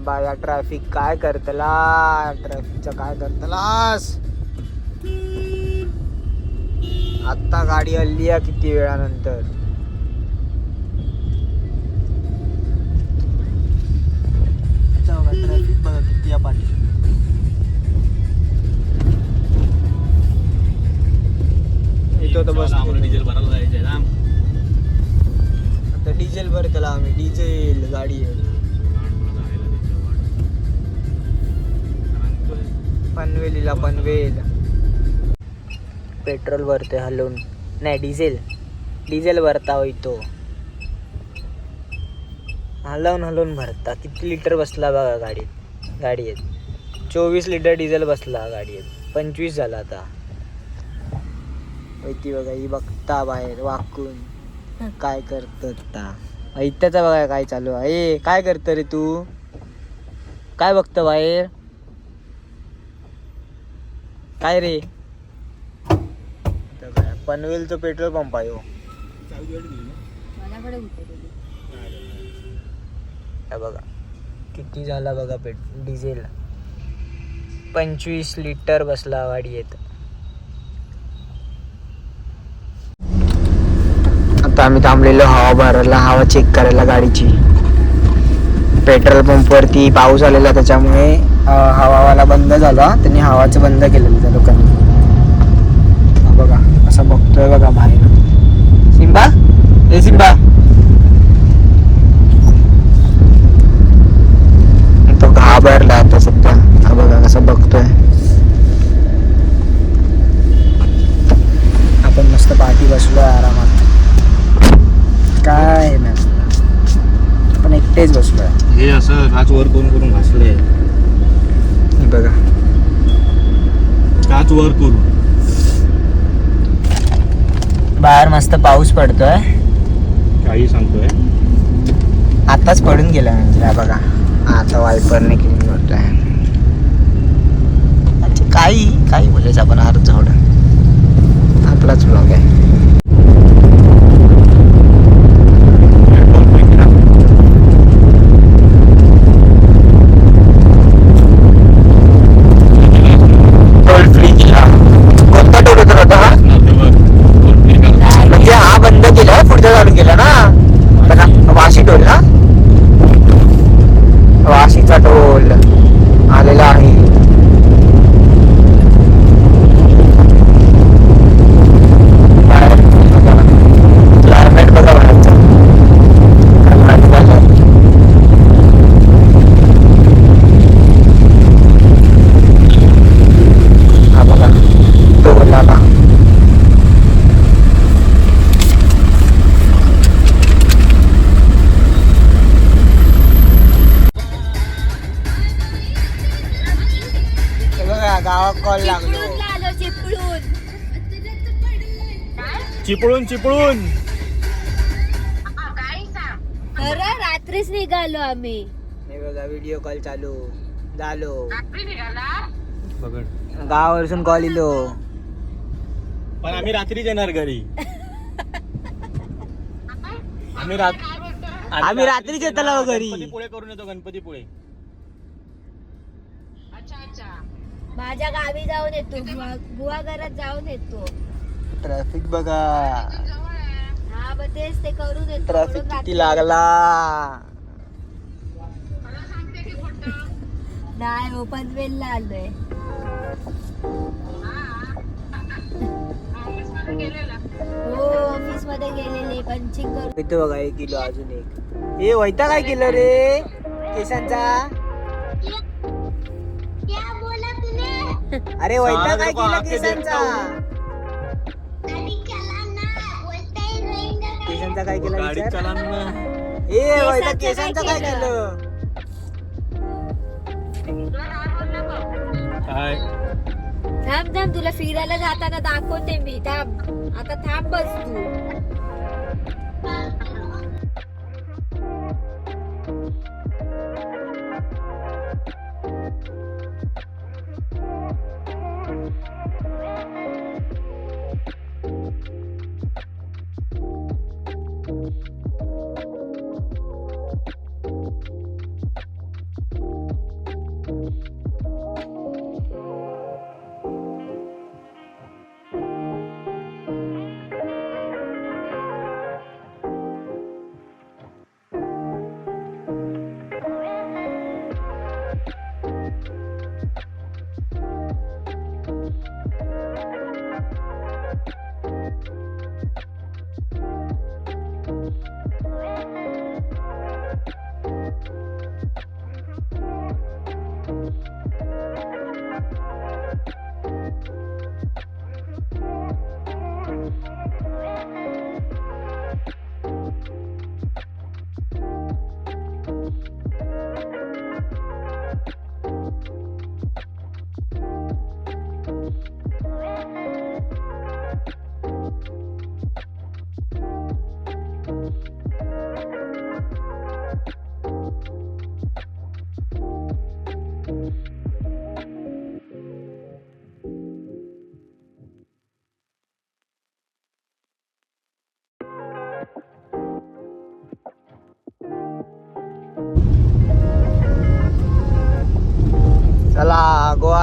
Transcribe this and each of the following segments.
बाया ट्रॅफिक काय करतला, ट्रॅफिकचं काय करतलास. आता गाडी हल्ली आहे किती वेळानंतर. ट्रॅफिक बघा किती आहे पाठी. इथं तर बस डिझेल भरायला जायचंय ना. आता डिझेल भरतला आम्ही, डिझेल गाडी आहे. पनवेलीला पनवेल पेट्रोल भरते हलवून, नाही डिझेल भरता होई तो हलवून भरता. किती लिटर बसला बघा गाडीत 24 लिटर डिझेल बसला गाडीत. 25 झाला आता. ती बघा ही बघता बाहेर वाकून काय करत. ऐत्याचा बघा काय चालू आहे. काय करत रे तू, काय बघत बाहेर काय रे. पनवेलचं पेट्रोल पंप आहे हो. बघा किती झाला बघा डिझेल. 25 लिटर बसला गाडीत. आता आम्ही थांबलेलो हवा भरायला, हवा चेक करायला गाडीची. पेट्रोल पंपवरती पाऊस आलेला त्याच्यामुळे हवावाला बंद झाला. त्यांनी हवाचं बंद केलेलं त्या लोकांनी. बघा असं बघतोय बघा बाहेर. सिम्बा ए सिम्बा, तो घाबरला आता सध्या. हा बघा कसं बघतोय. आपण मस्त पाठी बसलोय आरामात, काय ना आपण एकटेच बसलोय. हे असं काच वर करून घासलंय. बघा काच वर करून. बाहेर मस्त पाऊस पडतोय. काही सांगतोय आताच पडून गेला म्हणजे. बघा आता वायपरने क्लीन करतोय. अच्छा काही बोलायचं आपण अर्ध आपलाच ब्लॉग आहे. वाशीचा टोल आलेला आहे. क्लायमेट बघा बाहेरचं. हा बघा टोल आला. गावात कॉल लागलो. चिपळून रात्रीच निघालो आम्ही. हे बघा व्हिडिओ कॉल चालू झालो. बघड गावावरून कॉल इलो. पण आम्ही रात्रीच येणार घरी. आम्ही रात्रीच येतलो घरी. गणपतीपुळे करून येतो. गणपतीपुळे माझ्या गावी जाऊन येतो, बुवा घरात जाऊन येतो. ट्रॅफिक बघा. हा मग तेच ते करून येतो. ट्रॅफिक किती लागला. नाही हो पनवेलला आलोय. हो ऑफिस मध्ये गेलेले पंचिंग करून. इथे बघा 1 किलो अजून एक. हे वैता काय केलं रे केसांचा. अरे वैता काय केलं केसांचा. केसांचा काय केलं गाडी चालवणं. ए वैता केसांचा काय केलं. काय थांब तुला फिरायला जाताना दाखवते मी. थांब आता थांब बस तू.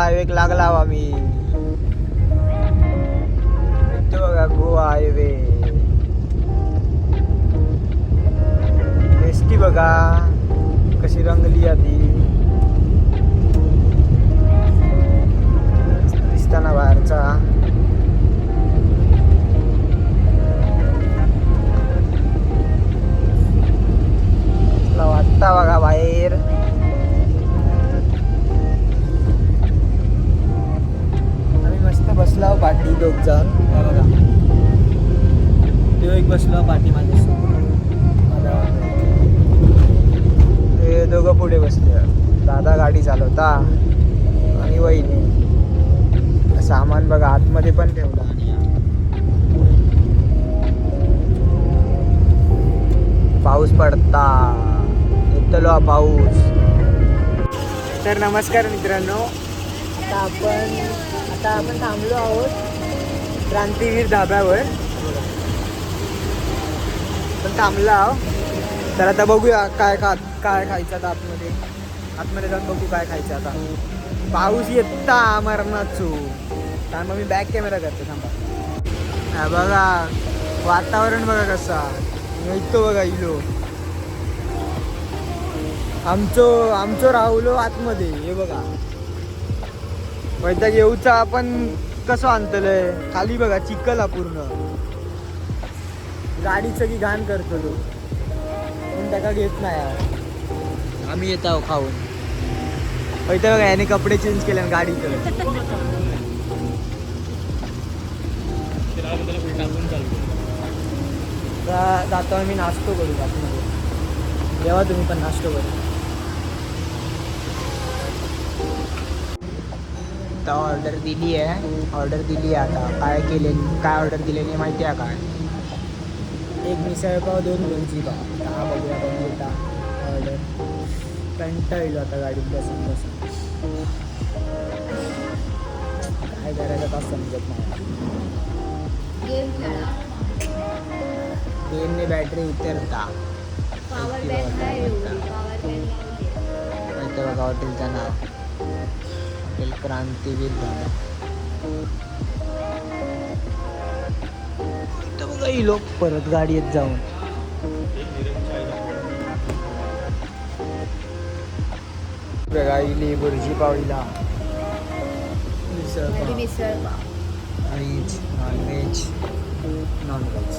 हायवे लागला आम्ही. इथे बघा गोवा हायवे. एसटी बघा कशी रंगली आधी. दिसताना बाहेरचा. वाटता बघा बाहेर. आम्ही मस्त बसलो पाठी दोघ जण. बघा तो एक बसलो पाठी माझ्यासोबत. ते दोघं पुढे बसले. दादा गाडी चालवता आणि वहिनी. सामान बघा आतमध्ये पण ठेवला. पाऊस पडता येतलो पाऊस. तर नमस्कार मित्रांनो. आता आपण थांबलो आहोत क्रांतीवीर धाब्यावर. पण थांबलो आहोत. तर आता बघूया काय खायचं आता आतमध्ये जाऊन बघू काय खायचं आता. पाऊस येता मरणाचो. तर मग मी बॅक कॅमेरा करतो. थांबा. बघा वातावरण बघा कसा. इतो बघा इलो आमचो राहुलो आतमध्ये. हे बघा वैताग येऊचा आपण कसं आणतलंय. खाली बघा चिखल पूर्ण. गाडी सगळी घाण करतो तो. पण त्याला घेत नाही. आम्ही येत आहो खाऊन. वैताग बघा याने कपडे चेंज केले गाडीत. जातो आम्ही नाश्तो करू आतमध्ये. जेव्हा तुम्ही पण नाश्तो करू. आता ऑर्डर दिली आहे. आता काय ऑर्डर दिलेली माहिती आहे काय. एक मिसळपाव 2 लोणची पाव. हा बघूया आपण घेता ऑर्डर. कंटाळलो आता गाडीत बसून काय करायचं आता समजत नाही. गेमने बॅटरी उतरता. बघा हॉटेलचं नाव हॉटेल क्रांतीवीर धाबा. बघा ही लोक परत गाडीत जाऊन. बघा इली बुर्जी पावला. मिसळ व्हेज नॉनव्हेज.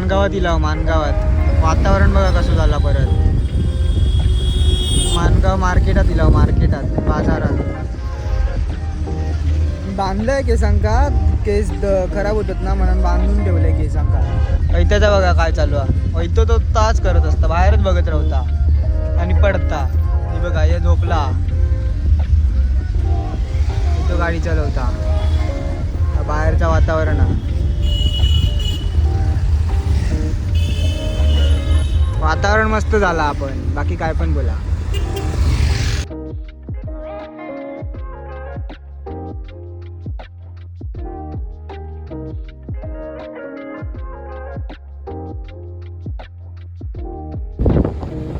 मानगावात इलाव मानगावात वातावरण बघा कसं झाला परत. मानगाव मार्केटात इलाव मार्केटात बाजारात बांधलंय केसांका. केस खराब होतात ना म्हणून बांधून ठेवलंय केसांका. ऐत्याचा बघा काय चालू आहे. ऐतो तो ताच करत असता बाहेरच बघत राहता आणि पडता. हे बघा हे झोपला. तो गाडी चालवता. बाहेरचं वातावरण आहे. वातावरण मस्त झाला. आपण बाकी काय पण बोला.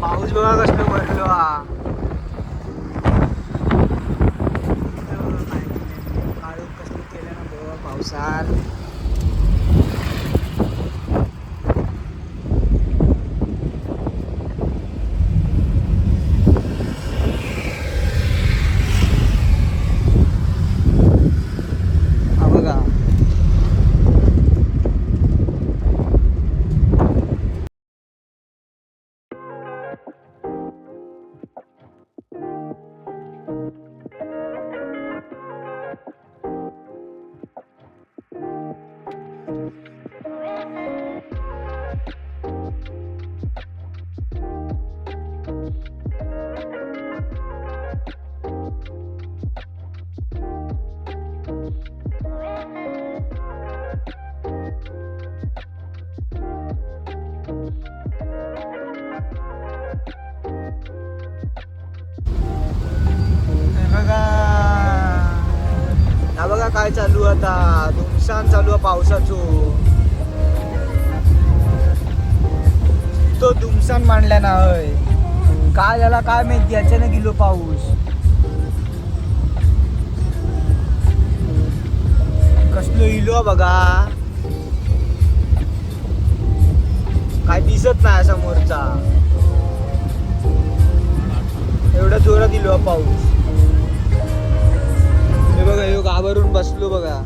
पाऊस बघा कसलं भरलो हा. काळोख कसलं केलं ना बघा पावसात. हा बघा हा बघा काय चालू आता. धुमसान चालू आहे पावसाचं. तो धुमसान मांडला ना होय. काय झाला काय माहिती. अचानक गेलो पाऊस. कसलो इलो बघा. काय दिसत नाही समोरचा. एवढा जोरात इलो पाऊस. हे बघा ह्यो घाबरून बसलो बघा.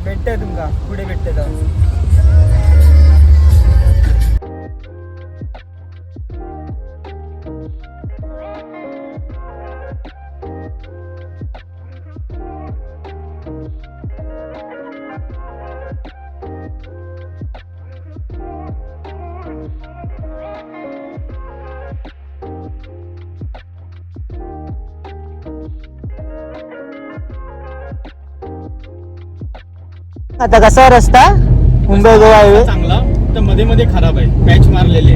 भेटतंय तुमका पुढे भेटतंय तर. आता कसा रस्ता मुंबई गोवा हायवे. चांगला तर मध्ये मध्ये खराब आहे. पॅच मारलेले.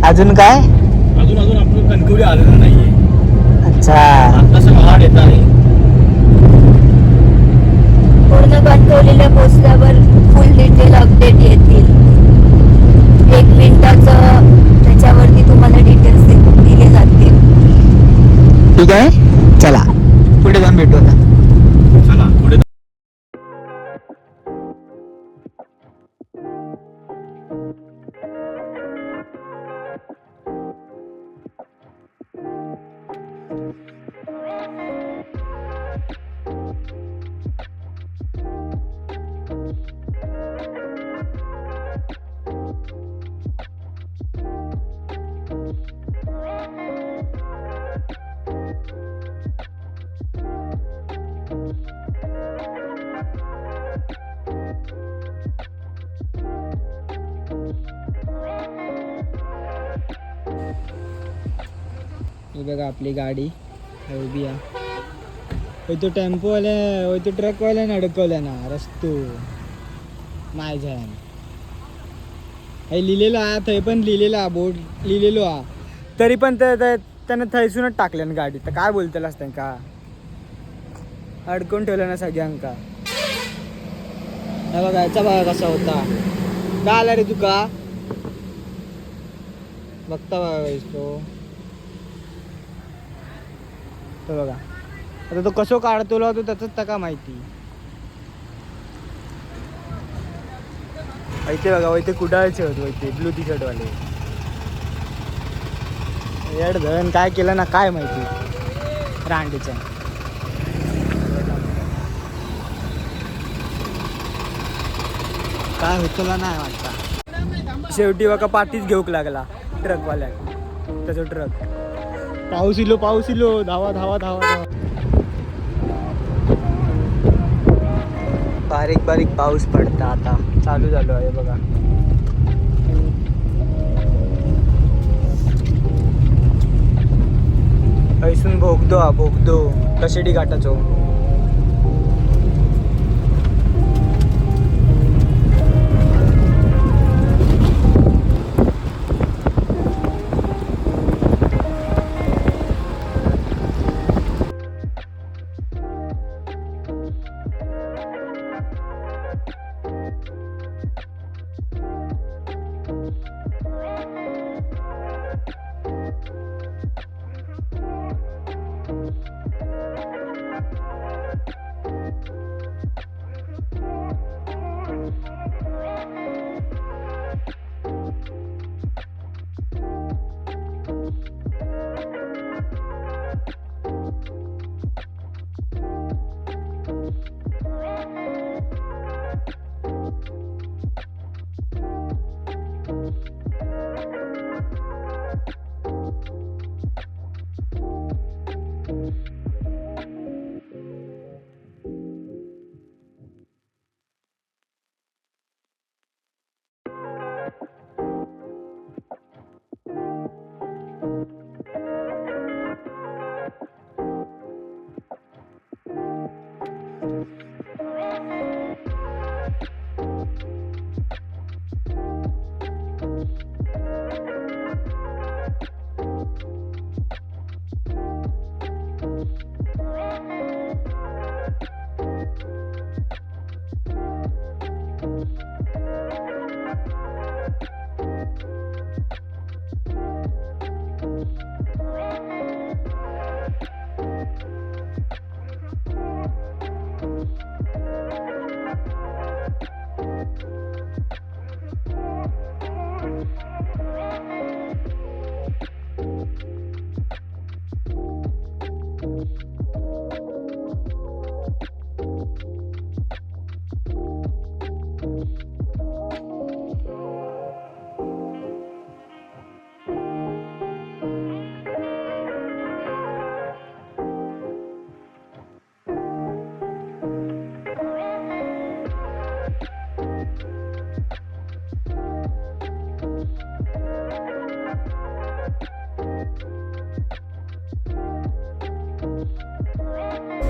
अजून काय अजून आपलं कणकवली आलेलं नाहीये. अच्छा आता सगळं वाढ येत आहे. पूर्ण कणकवलीला पोचल्यावर फुल डिटेल अपडेट येतील. 1 मिनिटाचं त्याच्यावरती तुम्हाला डिटेल्स दिले जातील. ठीक आहे चला पुढे जाऊन भेटू आता. चला पुढे. हे बघा आपली गाडी उभी आहे. तो टेम्पोवाल्या तो ट्रकवाल्याने अडकवल्या ना रस्तो नाही झाला. हे लिहिलेलं हा थंय पण लिहिलेलं हा बोर्ड लिहिलेलो हा. तरी पण त्यानं थैसूनच टाकलं ना गाडी. तर काय बोलतेलास त्यांका. अडकून ठेवलं ना सगळ्यांका. हे बघा याचा बघा कसा होता. का आला रे तुका बघता बघा तो बघा. आता तो कसो काढतो तो त्याच का माहिती. इथे बघा इथे कुडाळचे होते इथे ब्लू टी शर्ट वाले. येड धन काय केलं ना काय माहिती रांडीचं. काय होतला नाही वाटता. शेवटी बघा पाठीच घेऊक लागला ट्रकवाल्या, त्याचा ट्रक. पाऊस इलो धावा धावा धावा धावा. बारीक बारीक पाऊस पडता आता चालू झालो आहे बघा. ऐसून भोगदो कशेडी घाटाचो.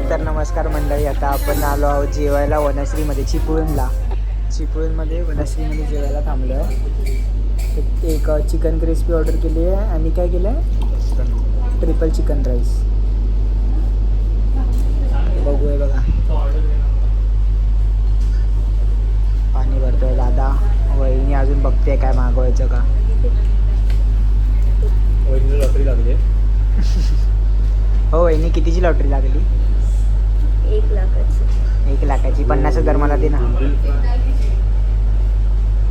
तर नमस्कार मंडळी, आता आपण आलो आहोत जेवायला वनश्रीमध्ये, चिपळूणमध्ये वनश्रीमध्ये जेवायला थांबलो आहे. एक चिकन क्रिस्पी ऑर्डर केली आहे आणि काय केलं आहे, ट्रिपल चिकन राईस. बघूया बघा, पाणी भरतोय दादा. वहिनी अजून बघते काय मागवायचं का. लॉटरी लागली. हो वहिनी, कितीची लॉटरी लागली? 1 लाखाची. 1 लाखाची. 50,000 मला दे ना.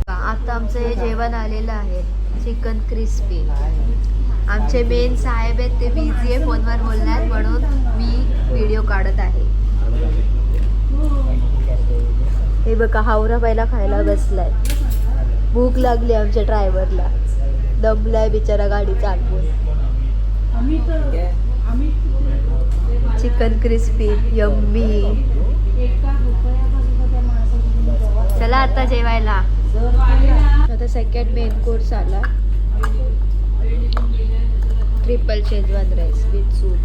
आता आमचं हे जेवण आलेलं आहे, चिकन क्रिस्पी. आमचे मेन साहेब आहेत, ते बिझी आहे, फोनवर बोलणार, म्हणून मी व्हिडिओ काढत आहे. हे बघा, हावरा पहिला खायला बसलाय. भूक लागली आमच्या ड्रायव्हरला, दमलाय बिचारा गाडी चालवून. Chicken crispy yummy. चला आता जेवायला. आता सेकंड मेन कोर्स आला, triple Schezwan rice with soup.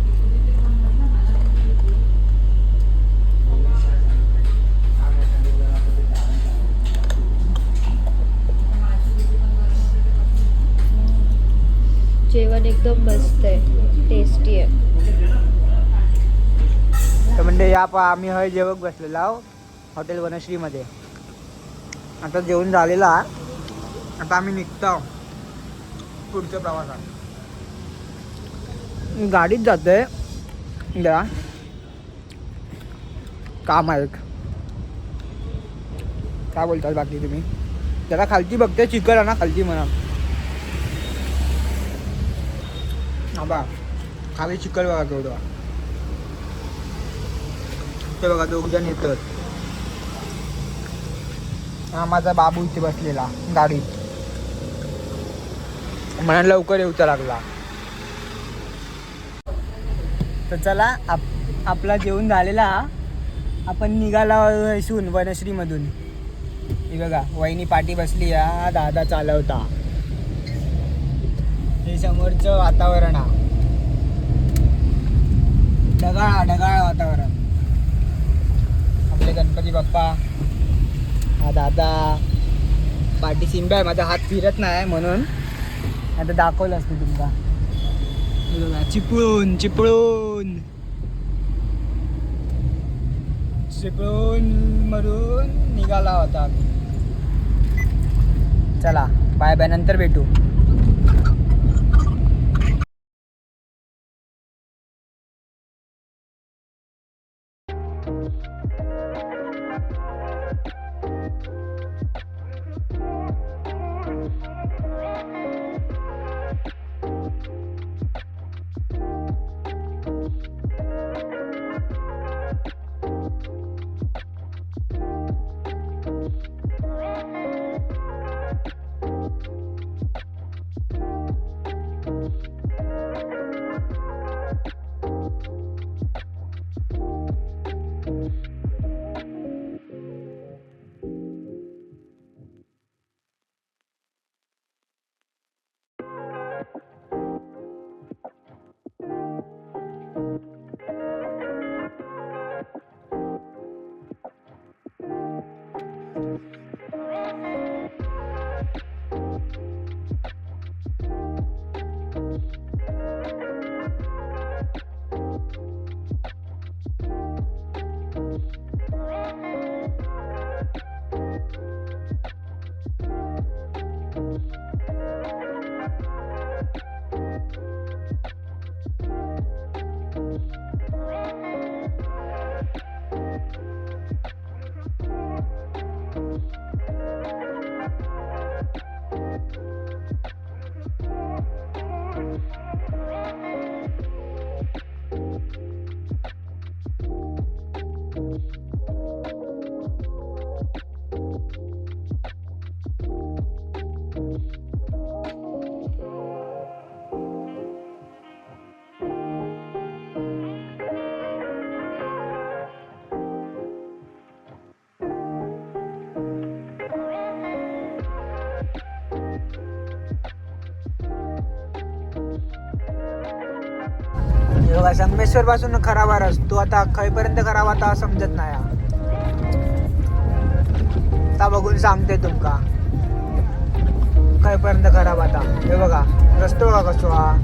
जेवण एकदम मस्त आहे, टेस्टी आहे. तर म्हणजे या आम्ही हय जेवक बसलेलो आहो हॉटेल वनश्रीमध्ये. आता जेवण झालेला, आता आम्ही निघतो पुढच्या प्रवासात. गाडीत जातोय जरा काम आहे. काय बोलतात बाकी तुम्ही? जरा खालची बघते, चिकन आणा खालची म्हणा. हा बा, खाली चिकन बघा केवढं. ते बघा 2 जण येतात. हा माझा बाबू इथे बसलेला गाडीत, म्हणून लवकर येऊचा लागला. तर चला आपला जेवण झालेला. आपण निघाला इथून वनश्रीमधून. हे बघा वहिनी पाठी बसली, हा दादा चालवता. हे समोरचं वातावरण हा ढगाळ वातावरण. आपले गणपती बाप्पा, हा दादा पाठी सिंबा आहे. माझा हात फिरत नाही म्हणून आता दाखवलं असतं तुमका. हे बघा चिपळूण मधून निघाला होता आम्ही. चला बाय बाय, नंतर भेटू. हे बघा संगमेश्वर पासून खराब रस्तो, आता खैपर्यंत खराब आता समजत नाही. आता बघून सांगते तुमका खैपर्यंत खराब आता. हे बघा रस्तो बघा कसो हा.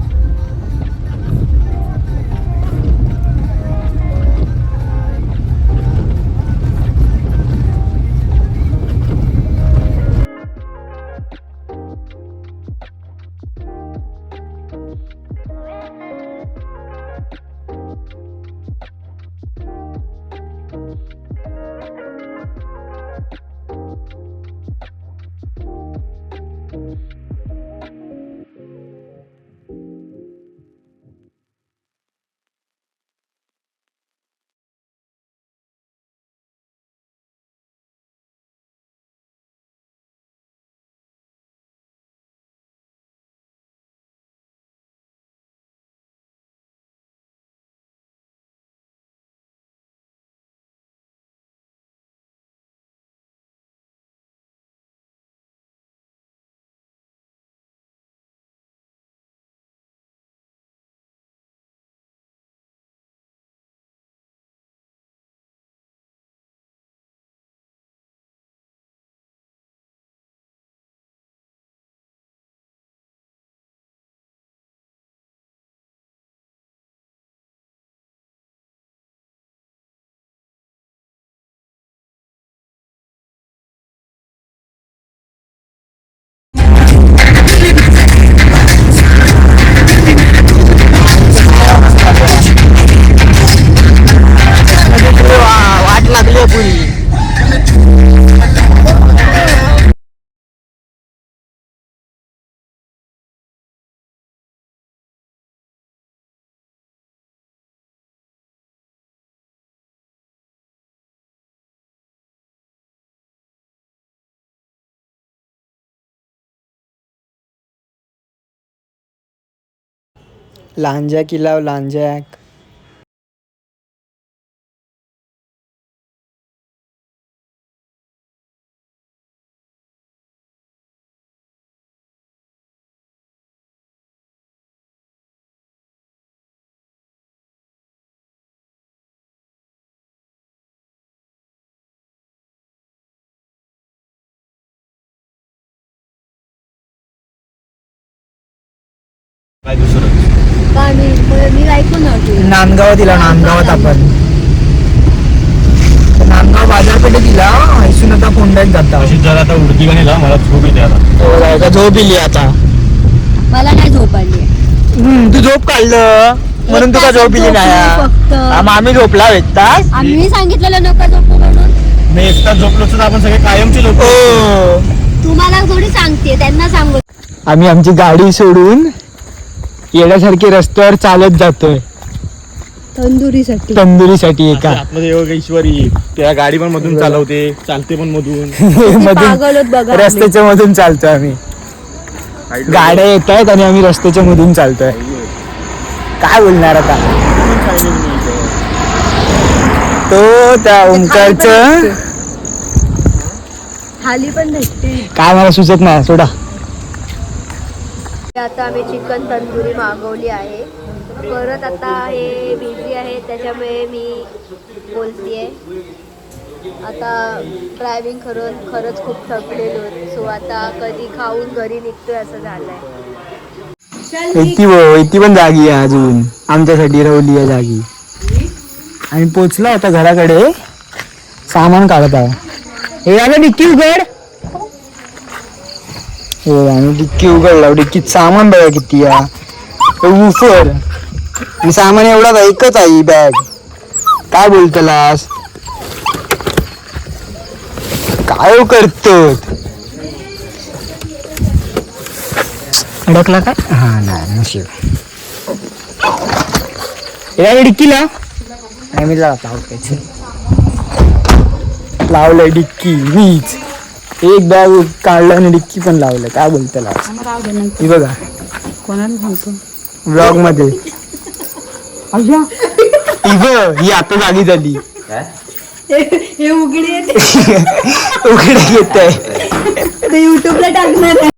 लांजा किल्ला लांजा. काय दुसरं मी ऐकून नांदगाव दिला नांदगावात आपण नांदगाव बाजारपेठे दिला ऐसून आता कोंडात जाता अशी जर आता उडती गाणी ला मला झोप येते आता. झोप इली आता. मला नाही झोप आली तू झोप काढलं म्हणून तुला झोप इली नाही. आम्ही झोपला एक तास. आम्ही सांगितलेलं नका झोपू म्हणून. मी एकटा झोपलो तर आपण सगळे कायमचे लोक. तुम्हाला थोडी सांगते त्यांना सांगू. आम्ही आमची गाडी सोडून येण्यासारखे रस्त्यावर चालत जातोय तंदुरीसाठी एका आतमध्ये योग ईश्वरी त्या गाडी पण मधून चालवते चालते पण मधून मधून रस्त्याच्या मधून चालतोय आम्ही. गाड्या येत आहेत आणि आम्ही रस्त्याच्या मधून चालतोय. काय बोलणार आता. तो त्या ओंकारचं खाली पण भेटते. काय मला सुचत नाही सोडा. आता आम्ही चिकन तंदुरी मागवली आहे. परत आता हे बिझी आहे त्याच्यामुळे मी बोलतीये. आता ड्रायव्हिंग करून खरंच खूप थकलेलो. सो आता कधी खाऊन घरी निघतोय असं झालंय. इथे पण जागी आहे अजून आमच्यासाठी रवली आहे जागी. आम्ही पोचलो आता घराकडे. सामान काढत आहे. हे आलं डिक्की उघड. हो आम्ही डिक्की उघडला. डिक्कीत सामान बघा किती आहे. उफर सामान एवढा एकच आहे. बॅग काय बोलतलास काय करतो. अडकला काय. हा नाही नशीब. हे डिक्कीला आम्ही लावलंय डिक्की वीज. एक बॅग काढलं आणि डिक्की पण लावलं. काय बोलतला हे बघा कोणाला सांगतो ब्लॉग मध्ये. ही आता जागी झाली. हे उघडे उघडे येत आहे. युट्यूबला टाकणार आहे.